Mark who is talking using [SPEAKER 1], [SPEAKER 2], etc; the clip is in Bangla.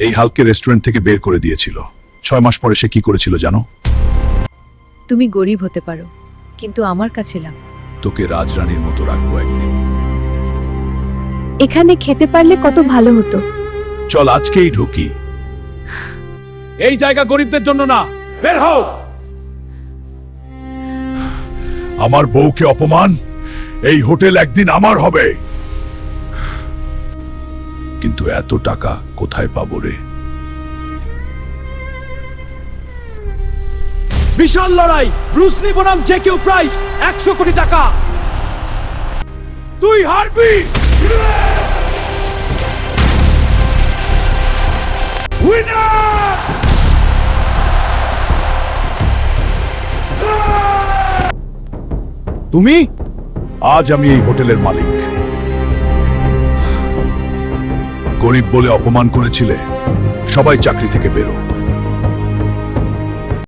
[SPEAKER 1] এই হালকে রেস্টুরেন্ট থেকে বের করে দিয়েছিল। 6 মাস পরে সে কি করেছিল জানো?
[SPEAKER 2] তুমি গরিব হতে পারো, কিন্তু আমার কাছে লাভ।
[SPEAKER 1] তোকে রাজরানীর মতো রাখবো একদিন।
[SPEAKER 3] এখানে খেতে পারলে কত ভালো হতো।
[SPEAKER 1] চল আজকেই ঢুকি। এই জায়গা গরিবদের জন্য না, বের হও। আমার বউকে অপমান, এই হোটেল একদিন আমার হবে। কিন্তু এত টাকা কোথায় পাবো রে?
[SPEAKER 4] বিশাল লড়াই, ব্রুস লি বনাম জেকিউ প্রাইস, 100 কোটি টাকা।
[SPEAKER 1] তুই হারবি। উইনার! তুমি? আজ আমি এই হোটেলের মালিক। গরিব বলে অপমান করেছিলে, সবাই চাকরি থেকে বেরো।